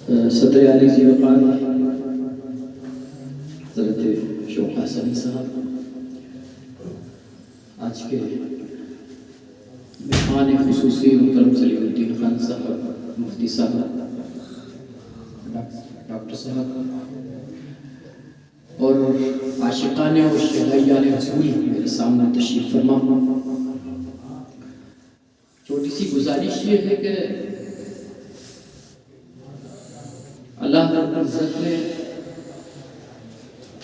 صدر علی ذی وقار حضرت شوق حسنی صاحب، آج کے مہمان خصوصی محترم سلیم الدین خان صاحب، مفتی صاحب، ڈاکٹر صاحب اور عاشقان و شہدائیان رسول میرے سامنے تشریف فرما۔ چھوٹی سی گزارش یہ ہے کہ اللہ رب العزت نے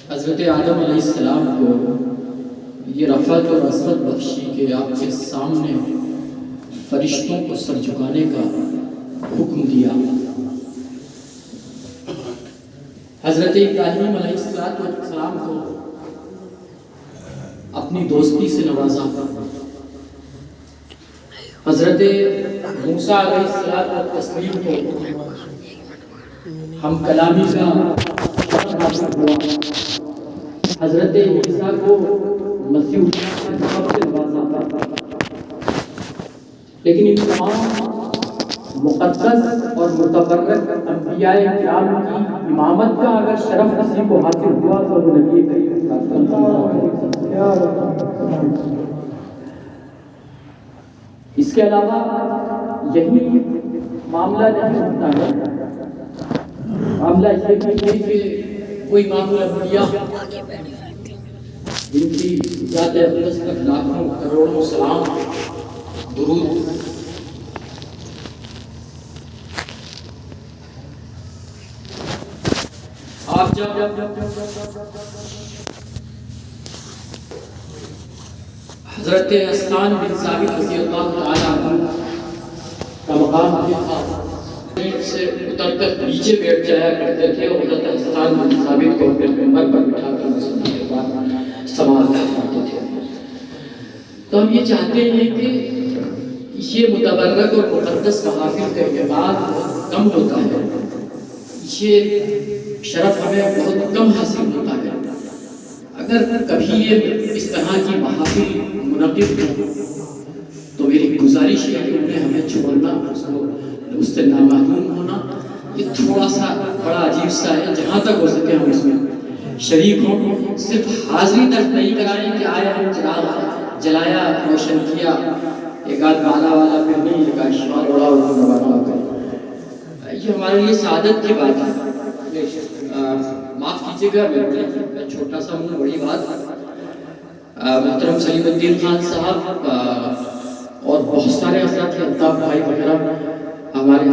حضرت آدم علیہ السلام کو یہ رفعت اور عظمت بخشی کہ آپ کے سامنے فرشتوں کو سر جھکانے کا حکم دیا۔ حضرت ابراہیم علیہ السلام کو اپنی دوستی سے نوازا۔ حضرت موسیٰ علیہ السلام کو ہم کلامی کا حاصل ہوا۔ حضرت عیسیٰ کو مسیح سے نوازا۔ لیکن ان تمام مقدس اور متبرک انبیاء کرام کی امامت کا اگر شرف کسی کو حاصل ہوا تو وہ نبی کریم صلی اللہ علیہ وسلم۔ اس کے علاوہ یہی معاملہ نہیں ہوتا ہے، معاملہ یہ بھی ہے کہ کوئی امام الانبیاء جن کی ذات اقدس تک لاکھوں کروڑوں سلام درود آپ جب حضرت حسان بن ثابت رضی اللہ تعالیٰ عنہ کا مقام دیکھا سے اتر کر نیچے بیٹھ جایا کرتے تھے اور حضرت حسان بن ثابت کو اپنے منبر پر بٹھا کر سننے کے بعد سوال کرتے تھے۔ تو ہم یہ چاہتے ہیں کہ یہ متبرک اور مقدس محافل کا اعتماد کم ہوتا ہے، یہ شرف ہمیں بہت کم حاصل ہوتا ہے۔ اگر کبھی یہ اس طرح کی محافل منعقد ہو تو میری گزارش ہے کہ انہیں ہمیں چھوڑنا، اس سے نامحروم ہونا، یہ تھوڑا سا بڑا عجیب سا ہے۔ جہاں تک ہو سکے ہم اس میں شریک ہوں، صرف حاضری درج نہیں کرائیں کہ آئے ہم چراغ جلایا، روشن کیا، ایک آدھ بالا والا پھر نہیں، ایک آدھ شمال اڑا اور روانہ کریں، یہ ہمارے لیے سعادت کی بات ہے۔ معاف کیجیے گا میں چھوٹا سا ہوں، بڑی بات۔ محترم سلیم الدین خان صاحب اور بہت سارے حضرات الطاف بھائی وغیرہ ہمارے